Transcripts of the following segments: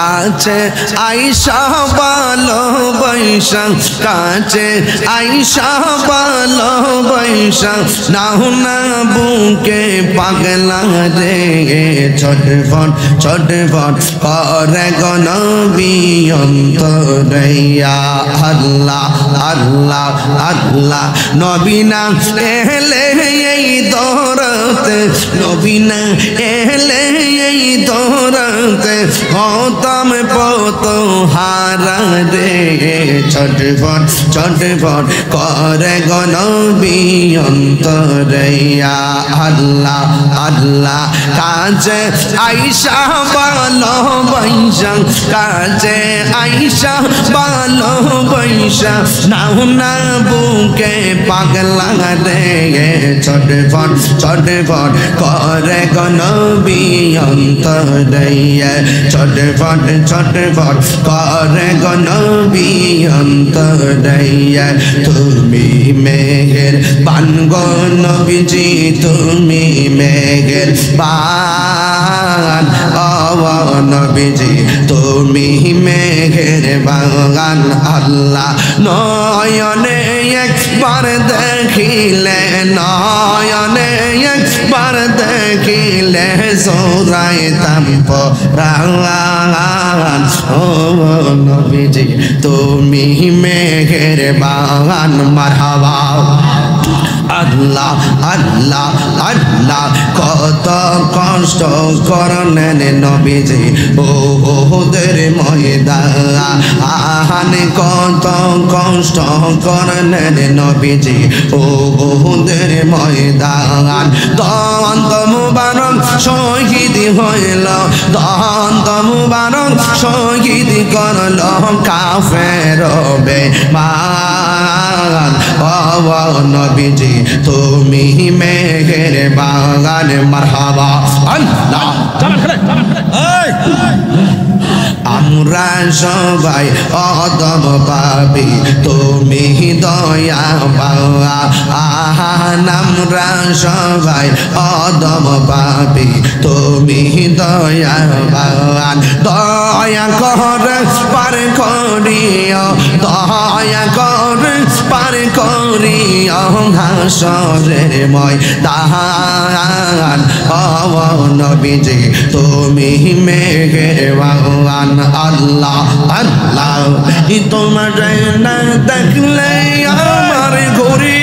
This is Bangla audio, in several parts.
কাছে আইসা ভালোবাসা কাছে আইসা ভালোবাসা নাও না বুকে পাগলা রে ছটফট ছটফট করে গো নবী অন্তরে ইয়া আল্লাহ আল্লাহ আল্লাহ নবী না এলে এই দরতে নবী না এলে এই দরতে হতাম পত হারা রে ছটফট ছটফট করে গো নবী অন্তরে ইয়া আল্লাহ আল্লাহ কাছে আইসা ভালোবাসা কাছে আইসা ভালোবাসা নাও না বুকে পাগলা রে ছটফট ছটফট করে গো নবী অন্তরে ছটফট ছটফট করে গো নবী অন্তরে তুমি মেঘের বান গো নবীজি তুমি মেঘের বান ও নবীজি তুমি মেঘের বাগান আল্লাহ নয়নে একবার দেখিলে নয়নে একবার দেখিলে জোড়াইতাম পরাণ ও নবীজি তুমি মেঘের বাগান মারহাবা আল্লাহ আল্লাহ আল্লাহ কত কষ্ট করলেন নবীজি ওদের ময়দান কত কষ্ট করলেন নবীজি ওদের ময়দান দন্ত মুবারক শহীদ হইল দন্ত মুবারক শহীদ করল কাফের বেঈমান ও নবীজি তুমি মেঘের বাগান মারহাবা আল্লাহ আমরা সবাই অদম পাবি তুমি দয়া পাওয়া আমরা সবাই অদম পাবি তুমি দয়া পাওয়া দয়া করে পার করিও দয়া করে পার করিও হাসরের ময়দান ও নবীজি তুমি মেঘের বাগান আল্লাহ আল্লাহ তোমার না দেখলে আমার ঘুরি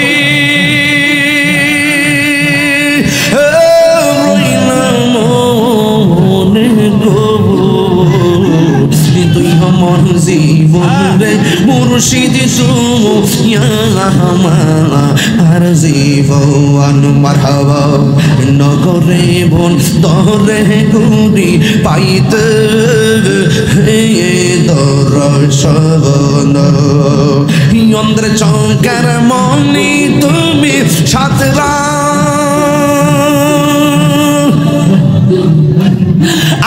তুই আমার জীবনে মুর্শিদ তুমি আমার জীবন মারহাবা নগরে বন দরে গুরি পাইতে দর্শন অন্ধ্র চৌকার মনি তুমি সাতরা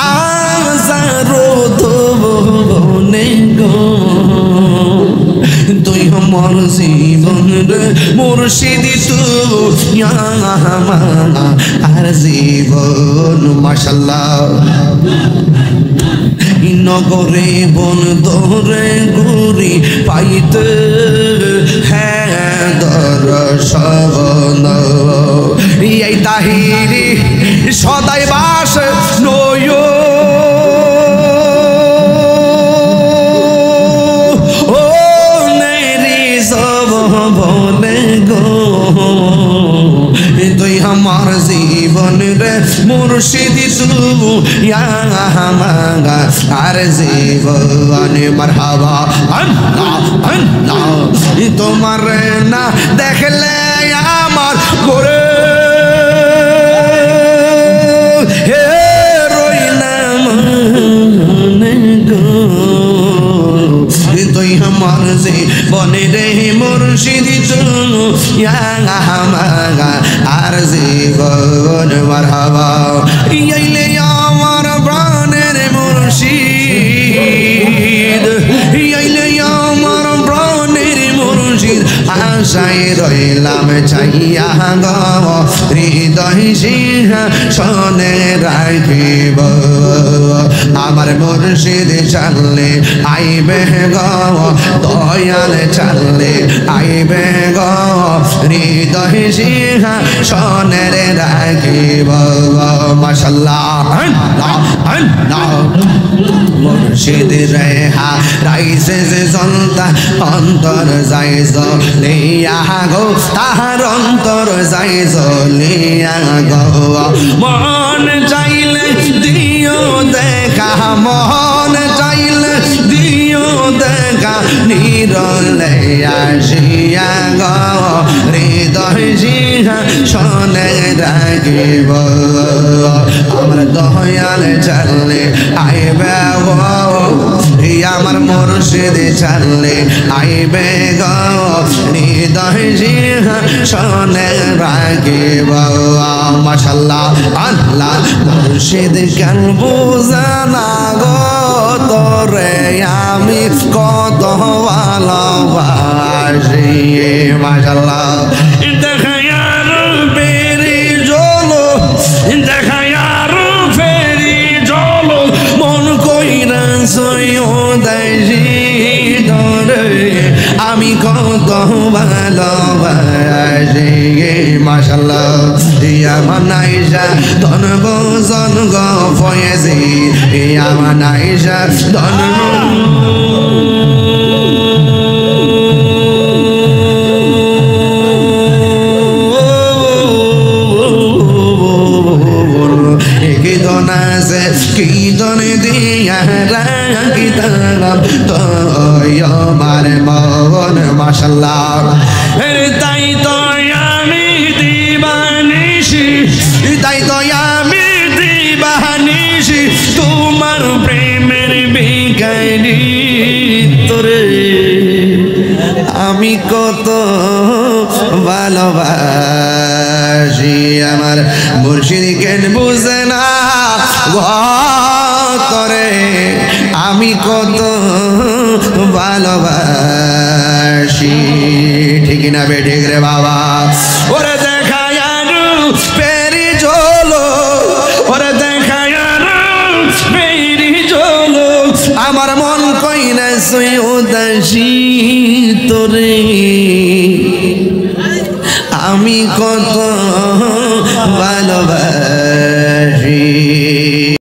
আজারো ধবনে গো তুই আমার জীবন রে মুর্শিদ তুই আমার জীবন মাশাআল্লাহ নগরে বন দরে গুরি পাইতে হ্যাঁ দর্শন এই তাহিরি সদাই বাস নয় ও নেরি সব বলে গো তুই আমার জীবন রে মুর্শিদ তুই আমার জীবন মারহাবা আল্লাহ আল্লাহ তোমার না দেখলে আমার করে হে রইলাম গো তুই আমার জীবন রে মুর্শিদ তুই আর জীবন মারহাবা আইলে আমার প্রাণের মুর্শিদ আইলে আমার প্রাণের মুর্শিদ আশায় রইলাম চাইয়া গো হৃদয় সিংহাসনে রাখিব আমার মুর্শিদ চাললে আইবে গো দয়াল চাললে আইবে গো হৃদয় সিংহাসনে রাখিব মাশাআল্লাহ মুর্শিদ রেহা রাইসে যে জনতা অন্তর যাই জলিয়া গো তাহার অন্তর যাই জলিয়া গো মন চাইলে দিও দেখা মন চাইলে দিও দেখা নিরলে আসিয়া গো হৃদয় সিংহাসনে রাখিব আমার দয়াল চাললে আইবে আমার মুর্শিদ চাললে আইবে গো হৃদয় সিংহাসনে রাখিব মাশাআল্লাহ আল্লাহ মুর্শিদ কেন বুঝানা গো তোরে আমি কত ভালোবাসি মাশাআল্লাহ দেখায়ার বেরি জলো দেখায়ার ফেরি জলো মন কইরা সৈয়দাইজি ধরে আমি কত ভালোবাসি মাশাআল্লাহ ইয়া মানাইশা ধন জন গো ফয়েজি ইয়া মানাইশা ধন কীর্তন দিয়া রাখিতাম তো আমার মন মাশাআল্লাহ তাই তো আমি দিবানিশি তাই তো আমি দিবানিশি তোমার প্রেমের বিকানি তোরে আমি কত ভালোবাসি আমার মুর্শিদ কেন বুঝে না তোরে আমি কত ভালোবাসি ঠিক না বেঠিক রে বাবা ওরে দেখায় পেরি চলো ওরে দেখায় পেরি চলো আমার মন কই না সই উদাসী তোরে আমি কত ভালোবাসি।